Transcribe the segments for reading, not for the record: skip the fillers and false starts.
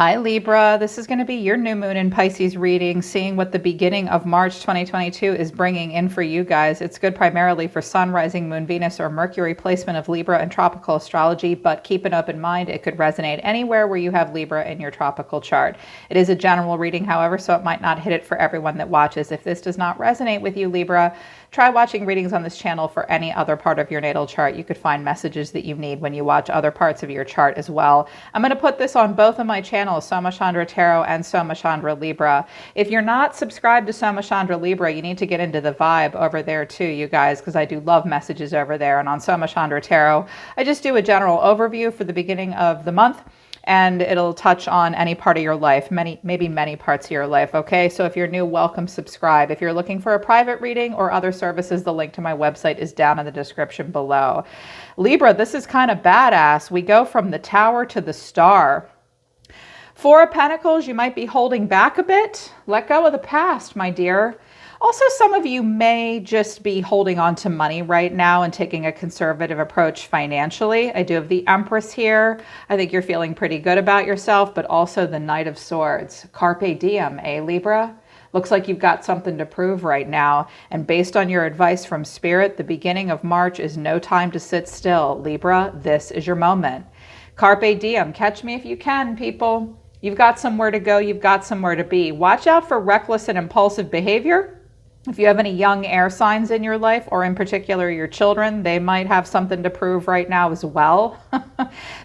Hi Libra, this is going to be your new moon in Pisces reading, seeing what the beginning of March 2022 is bringing in for you guys. It's good primarily for Sun, Rising, Moon, Venus, or Mercury placement of Libra and tropical astrology, but keep an open mind. It could resonate anywhere where you have Libra in your tropical chart. It is a general reading, however, so it might not hit it for everyone that watches. If this does not resonate with you, Libra, try watching readings on this channel for any other part of your natal chart. You could find messages that you need when you watch other parts of your chart as well. I'm going to put this on both of my channels, Soma Chandra Tarot and Soma Chandra Libra. If you're not subscribed to Soma Chandra Libra, you need to get into the vibe over there too, you guys, because I do love messages over there. And on Soma Chandra Tarot, I just do a general overview for the beginning of the month, and it'll touch on any part of your life, maybe many parts of your life, okay? So if you're new, welcome, subscribe. If you're looking for a private reading or other services, the link to my website is down in the description below. Libra, this is kind of badass. We go from the Tower to the Star. Four of Pentacles, you might be holding back a bit. Let go of the past, my dear. Also, some of you may just be holding on to money right now and taking a conservative approach financially. I do have the Empress here. I think you're feeling pretty good about yourself, but also the Knight of Swords. Carpe diem, eh, Libra? Looks like you've got something to prove right now. And based on your advice from Spirit, the beginning of March is no time to sit still. Libra, this is your moment. Carpe diem, catch me if you can, people. You've got somewhere to go. You've got somewhere to be. Watch out for reckless and impulsive behavior. If you have any young air signs in your life, or in particular your children, they might have something to prove right now as well.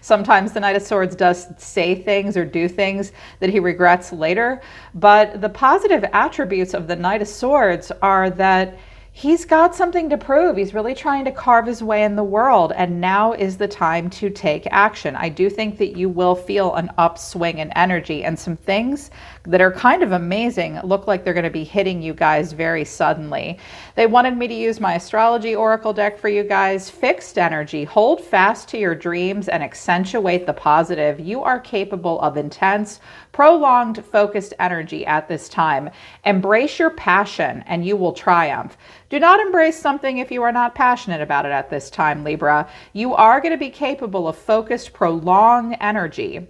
Sometimes the Knight of Swords does say things or do things that he regrets later. But the positive attributes of the Knight of Swords are that he's got something to prove. He's really trying to carve his way in the world, and now is the time to take action. I do think that you will feel an upswing in energy, and some things that are kind of amazing look like they're going to be hitting you guys very suddenly. They wanted me to use my astrology oracle deck for you guys. Fixed energy. Hold fast to your dreams and accentuate the positive. You are capable of intense, prolonged, focused energy at this time. Embrace your passion and you will triumph. Do not embrace something if you are not passionate about it at this time, Libra. You are going to be capable of focused, prolonged energy.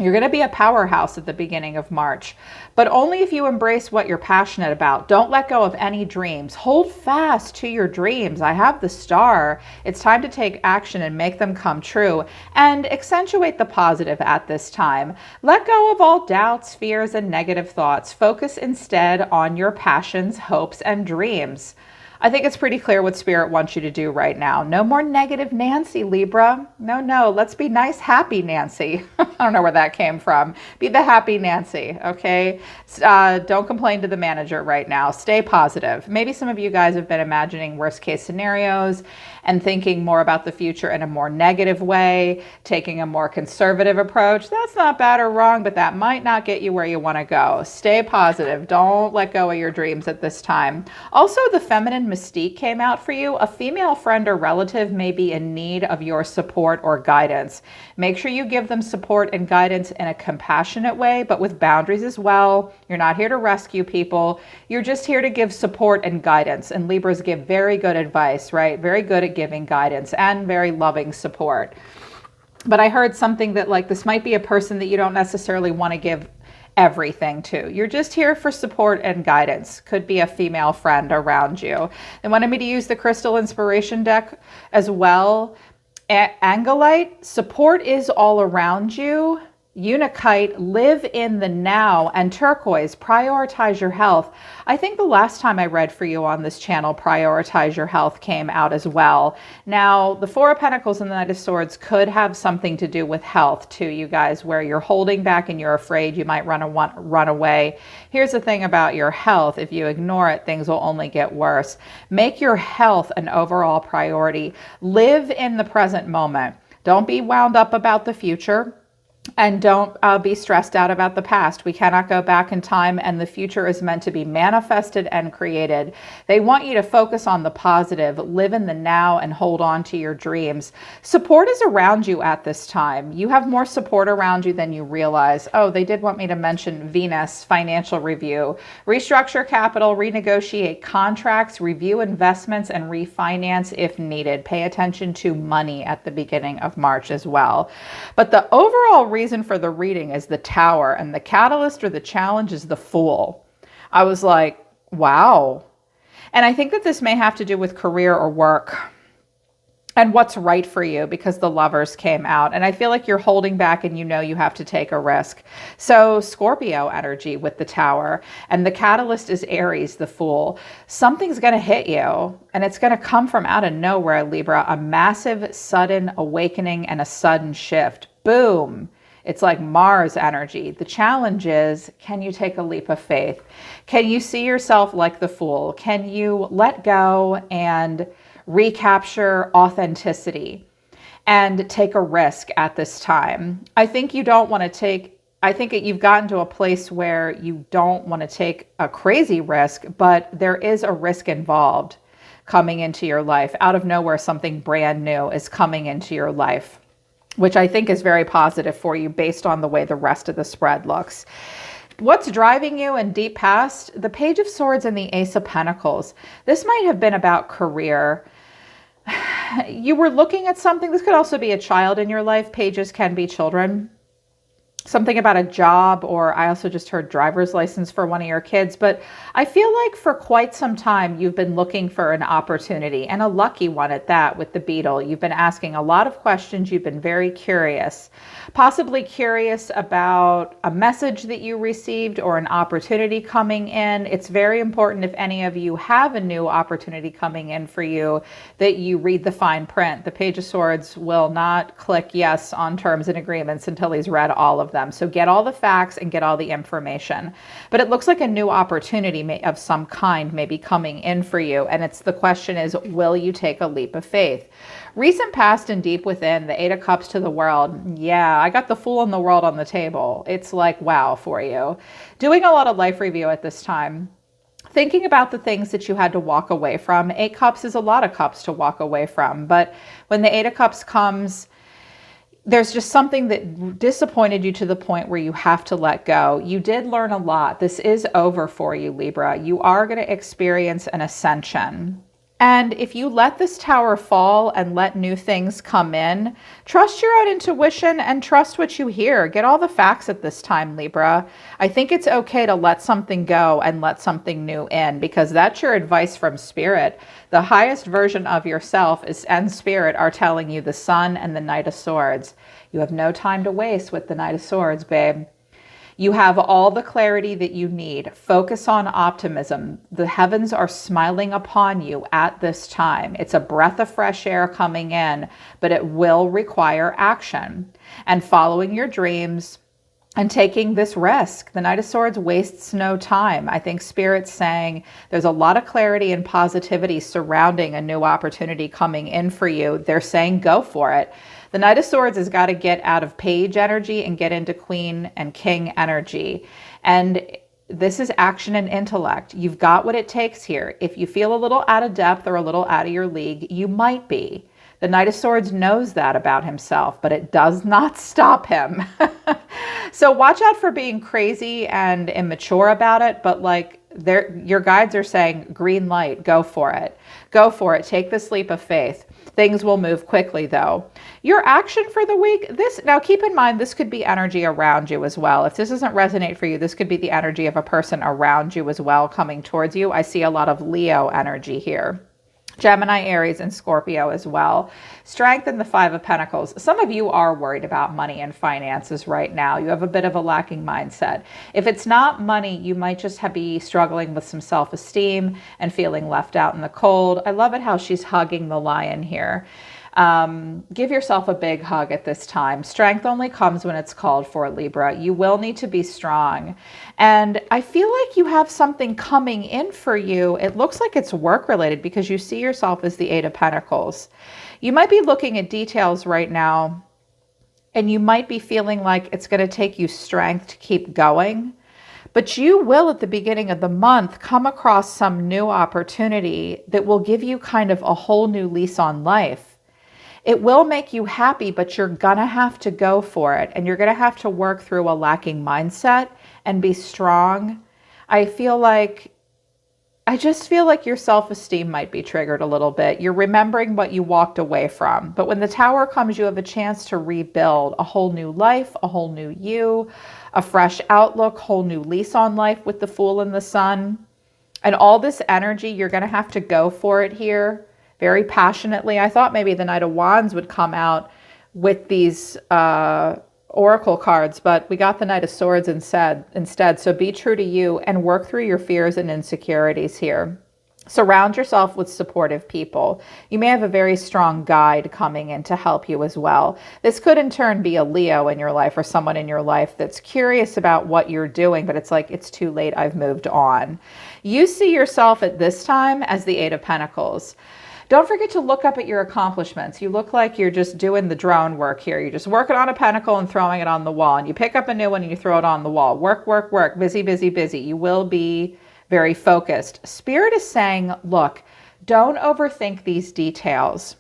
You're going to be a powerhouse at the beginning of March, but only if you embrace what you're passionate about. Don't let go of any dreams. Hold fast to your dreams. I have the Star. It's time to take action and make them come true, and accentuate the positive at this time. Let go of all doubts, fears, and negative thoughts. Focus instead on your passions, hopes, and dreams. I think it's pretty clear what Spirit wants you to do right now. No more negative Nancy, Libra. No, let's be nice, happy Nancy. I don't know where that came from. Be the happy Nancy, okay? Don't complain to the manager right now. Stay positive. Maybe some of you guys have been imagining worst case scenarios and thinking more about the future in a more negative way, taking a more conservative approach. That's not bad or wrong, but that might not get you where you want to go. Stay positive. Don't let go of your dreams at this time. Also, the feminine mystique came out for you. A female friend or relative may be in need of your support or guidance. Make sure you give them support and guidance in a compassionate way, but with boundaries as well. You're not here to rescue people. You're just here to give support and guidance. And Libras give very good advice, right? Very good at giving guidance and very loving support. But I heard something that like this might be a person that you don't necessarily want to give everything to. You're just here for support and guidance. Could be a female friend around you. They wanted me to use the Crystal Inspiration deck as well. Angellite, support is all around you. Unakite, live in the now. And Turquoise, prioritize your health. I think the last time I read for you on this channel, prioritize your health, came out as well. Now, the Four of Pentacles and the Knight of Swords could have something to do with health too, you guys, where you're holding back and you're afraid you might run away. Here's the thing about your health. If you ignore it, things will only get worse. Make your health an overall priority. Live in the present moment. Don't be wound up about the future. And don't be stressed out about the past. We cannot go back in time, and the future is meant to be manifested and created. They want you to focus on the positive, live in the now, and hold on to your dreams. Support is around you at this time. You have more support around you than you realize. Oh, they did want me to mention Venus, financial review. Restructure capital, renegotiate contracts, review investments, and refinance if needed. Pay attention to money at the beginning of March as well. But the overall reason for the reading is the Tower, and the catalyst or the challenge is the Fool. I was like, wow. And I think that this may have to do with career or work and what's right for you, because the Lovers came out. And I feel like you're holding back and you know you have to take a risk. So Scorpio energy with the Tower, and the catalyst is Aries, the Fool. Something's going to hit you, and it's going to come from out of nowhere, Libra. A massive sudden awakening and a sudden shift. Boom. It's like Mars energy. The challenge is, can you take a leap of faith? Can you see yourself like the Fool? Can you let go and recapture authenticity and take a risk at this time? I think you don't want to take, I think you've gotten to a place where you don't want to take a crazy risk, but there is a risk involved coming into your life. Out of nowhere, something brand new is coming into your life, which I think is very positive for you based on the way the rest of the spread looks. What's driving you in deep past? The Page of Swords and the Ace of Pentacles. This might have been about career. You were looking at something. This could also be a child in your life. Pages can be children. Something about a job, or I also just heard driver's license for one of your kids. But I feel like for quite some time, you've been looking for an opportunity, and a lucky one at that with the Beetle. You've been asking a lot of questions. You've been very curious, possibly curious about a message that you received or an opportunity coming in. It's very important, if any of you have a new opportunity coming in for you, that you read the fine print. The Page of Swords will not click yes on terms and agreements until he's read all of them. So get all the facts and get all the information. But it looks like a new opportunity of some kind may be coming in for you. And it's the question is, will you take a leap of faith? Recent past and deep within, the Eight of Cups to the World. Yeah, I got the Fool in the World on the table. It's like, wow for you. Doing a lot of life review at this time. Thinking about the things that you had to walk away from. Eight Cups is a lot of cups to walk away from. But when the Eight of Cups comes, there's just something that disappointed you to the point where you have to let go. You did learn a lot. This is over for you, Libra. You are going to experience an ascension. And if you let this Tower fall and let new things come in, trust your own intuition and trust what you hear. Get all the facts at this time, Libra. I think it's okay to let something go and let something new in, because that's your advice from Spirit. The highest version of yourself and Spirit are telling you the Sun and the Knight of Swords. You have no time to waste with the Knight of Swords, babe. You have all the clarity that you need. Focus on optimism. The heavens are smiling upon you at this time. It's a breath of fresh air coming in, but it will require action and following your dreams and taking this risk. The Knight of Swords wastes no time. I think Spirit's saying there's a lot of clarity and positivity surrounding a new opportunity coming in for you. They're saying go for it. The Knight of Swords has got to get out of Page energy and get into Queen and King energy. And this is action and intellect. You've got what it takes here. If you feel a little out of depth or a little out of your league, you might be. The Knight of Swords knows that about himself, but it does not stop him. So watch out for being crazy and immature about it, but like your guides are saying, green light, go for it. Go for it. Take this leap of faith. Things will move quickly though. Your action for the week, now keep in mind, this could be energy around you as well. If this doesn't resonate for you, this could be the energy of a person around you as well coming towards you. I see a lot of Leo energy here. Gemini, Aries, and Scorpio as well. Strength in the Five of Pentacles. Some of you are worried about money and finances right now. You have a bit of a lacking mindset. If it's not money, you might just be struggling with some self-esteem and feeling left out in the cold. I love it how she's hugging the lion here. Give yourself a big hug at this time. Strength only comes when it's called for, Libra. You will need to be strong. And I feel like you have something coming in for you. It looks like it's work related because you see yourself as the Eight of Pentacles. You might be looking at details right now and you might be feeling like it's going to take you strength to keep going. But you will, at the beginning of the month, come across some new opportunity that will give you kind of a whole new lease on life. It will make you happy, but you're going to have to go for it. And you're going to have to work through a lacking mindset and be strong. I feel like I just feel like your self-esteem might be triggered a little bit. You're remembering what you walked away from. But when the Tower comes, you have a chance to rebuild a whole new life, a whole new you, a fresh outlook, whole new lease on life with the Fool and the Sun. And all this energy, you're going to have to go for it here very passionately. I thought maybe the Knight of Wands would come out with these oracle cards, but we got the Knight of Swords instead. So be true to you and work through your fears and insecurities here. Surround yourself with supportive people. You may have a very strong guide coming in to help you as well. This could in turn be a Leo in your life or someone in your life that's curious about what you're doing, but it's like, it's too late, I've moved on. You see yourself at this time as the Eight of Pentacles. Don't forget to look up at your accomplishments. You look like you're just doing the drone work here. You're just working on a pentacle and throwing it on the wall. And you pick up a new one and you throw it on the wall. Work, work, work. Busy, busy, busy. You will be very focused. Spirit is saying, look, don't overthink these details.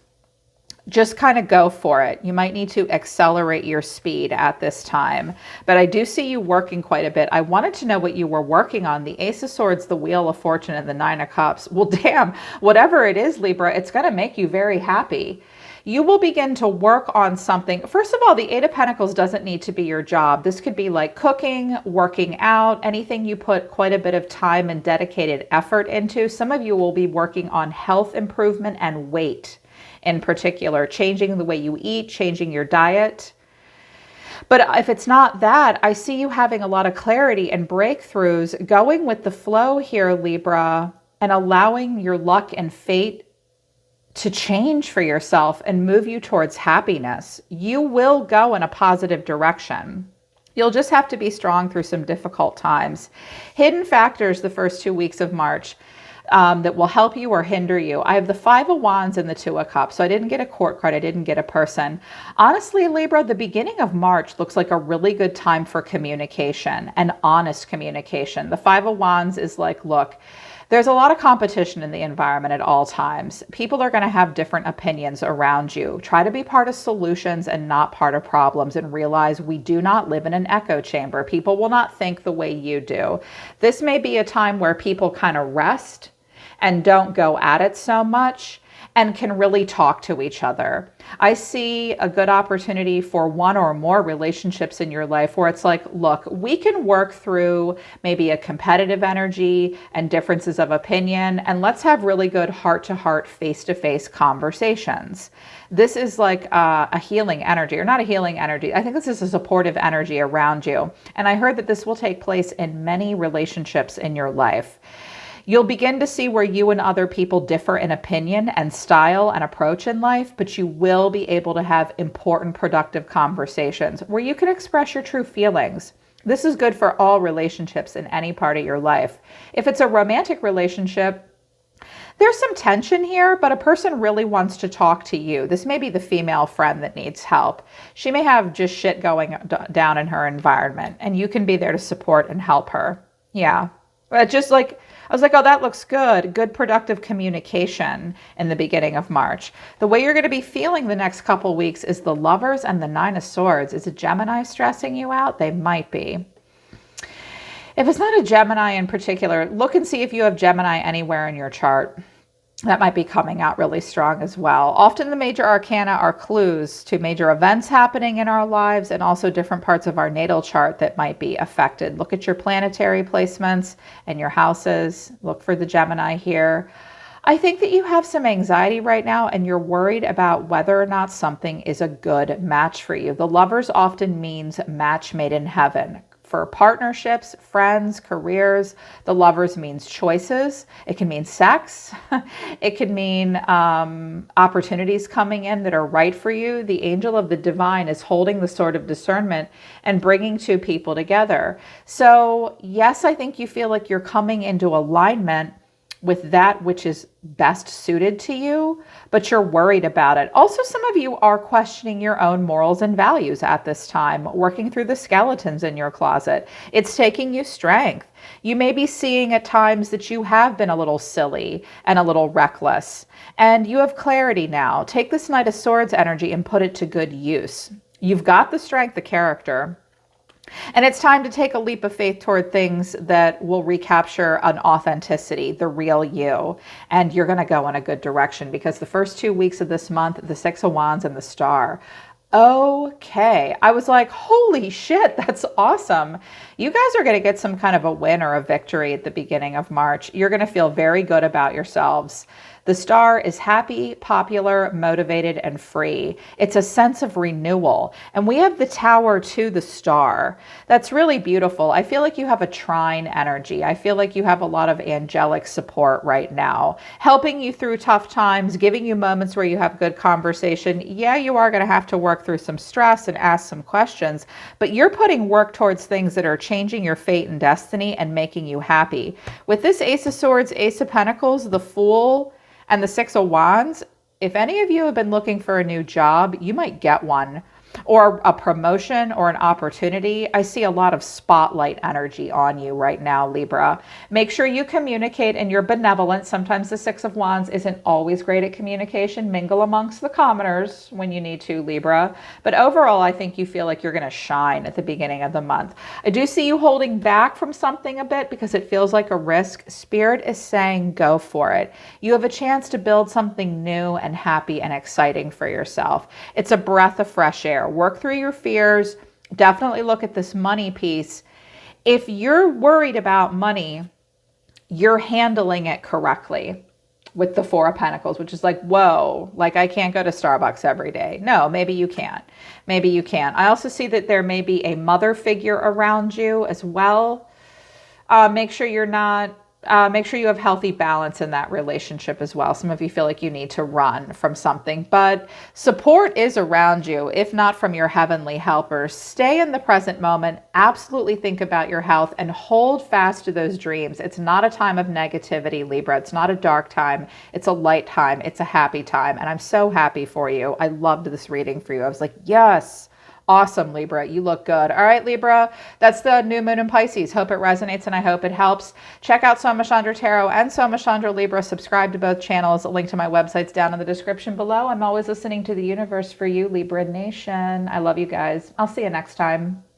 Just kind of go for it. You might need to accelerate your speed at this time. But I do see you working quite a bit. I wanted to know what you were working on. The Ace of Swords, the Wheel of Fortune, and the Nine of Cups. Well, damn, whatever it is, Libra, it's going to make you very happy. You will begin to work on something. First of all, the Eight of Pentacles doesn't need to be your job. This could be like cooking, working out, anything you put quite a bit of time and dedicated effort into. Some of you will be working on health improvement and weight. In particular, changing the way you eat, changing your diet. But if it's not that, I see you having a lot of clarity and breakthroughs, going with the flow here, Libra, and allowing your luck and fate to change for yourself and move you towards happiness. You will go in a positive direction. You'll just have to be strong through some difficult times. Hidden factors the first 2 weeks of March. That will help you or hinder you. I have the Five of Wands and the Two of Cups. So I didn't get a court card. I didn't get a person. Honestly, Libra, the beginning of March looks like a really good time for communication and honest communication. The Five of Wands is like, look, there's a lot of competition in the environment at all times. People are going to have different opinions around you. Try to be part of solutions and not part of problems, and realize we do not live in an echo chamber. People will not think the way you do. This may be a time where people kind of rest and don't go at it so much and can really talk to each other. I see a good opportunity for one or more relationships in your life where it's like, look, we can work through maybe a competitive energy and differences of opinion, and let's have really good heart-to-heart, face-to-face conversations. This is like a healing energy, or not a healing energy. I think this is a supportive energy around you. And I heard that this will take place in many relationships in your life. You'll begin to see where you and other people differ in opinion and style and approach in life, but you will be able to have important, productive conversations where you can express your true feelings. This is good for all relationships in any part of your life. If it's a romantic relationship, there's some tension here, but a person really wants to talk to you. This may be the female friend that needs help. She may have just shit going down in her environment, and you can be there to support and help her. Yeah. Just like, I was like, oh, that looks good. Good productive communication in the beginning of March. The way you're going to be feeling the next couple weeks is the Lovers and the Nine of Swords. Is a Gemini stressing you out? They might be. If it's not a Gemini in particular, look and see if you have Gemini anywhere in your chart. That might be coming out really strong as well. Often the major arcana are clues to major events happening in our lives, and also different parts of our natal chart that might be affected. Look at your planetary placements and your houses. Look for the Gemini here. I think that you have some anxiety right now, and you're worried about whether or not something is a good match for you. The Lovers often means match made in heaven. For partnerships, friends, careers, the Lovers means choices. It can mean sex. It can mean opportunities coming in that are right for you. The angel of the divine is holding the sword of discernment and bringing two people together. So yes, I think you feel like you're coming into alignment with that which is best suited to you, but you're worried about it. Also, some of you are questioning your own morals and values at this time, working through the skeletons in your closet. It's taking you strength. You may be seeing at times that you have been a little silly and a little reckless, and you have clarity now. Take this Knight of Swords energy and put it to good use. You've got the strength, the character. And it's time to take a leap of faith toward things that will recapture an authenticity, the real you. And you're going to go in a good direction because the first 2 weeks of this month, the Six of Wands and the Star. Okay. I was like, holy shit, that's awesome. You guys are going to get some kind of a win or a victory at the beginning of March. You're going to feel very good about yourselves. The Star is happy, popular, motivated, and free. It's a sense of renewal. And we have the Tower to the Star. That's really beautiful. I feel like you have a trine energy. I feel like you have a lot of angelic support right now, helping you through tough times, giving you moments where you have good conversation. Yeah, you are going to have to work through some stress and ask some questions, but you're putting work towards things that are changing your fate and destiny and making you happy. With this Ace of Swords, Ace of Pentacles, the Fool, and the Six of Wands, if any of you have been looking for a new job, you might get one, or a promotion or an opportunity. I see a lot of spotlight energy on you right now, Libra. Make sure you communicate and you're benevolent. Sometimes the Six of Wands isn't always great at communication. Mingle amongst the commoners when you need to, Libra. But overall, I think you feel like you're going to shine at the beginning of the month. I do see you holding back from something a bit because it feels like a risk. Spirit is saying go for it. You have a chance to build something new and happy and exciting for yourself. It's a breath of fresh air. Work through your fears. Definitely look at this money piece. If you're worried about money, you're handling it correctly with the Four of Pentacles, which is like, whoa, like I can't go to Starbucks every day. No, maybe you can't. Maybe you can. I also see that there may be a mother figure around you as well. Make sure you have healthy balance in that relationship as well. Some of you feel like you need to run from something, but support is around you, if not from your heavenly helpers. Stay in the present moment. Absolutely think about your health and hold fast to those dreams. It's not a time of negativity, Libra. It's not a dark time. It's a light time. It's a happy time. And I'm so happy for you. I loved this reading for you. I was like, yes. Awesome, Libra. You look good. All right, Libra, that's the new moon in Pisces. Hope it resonates and I hope it helps. Check out Soma Chandra Tarot and Soma Chandra Libra. Subscribe to both channels. A link to my website's down in the description below. I'm always listening to the universe for you, Libra Nation. I love you guys. I'll see you next time.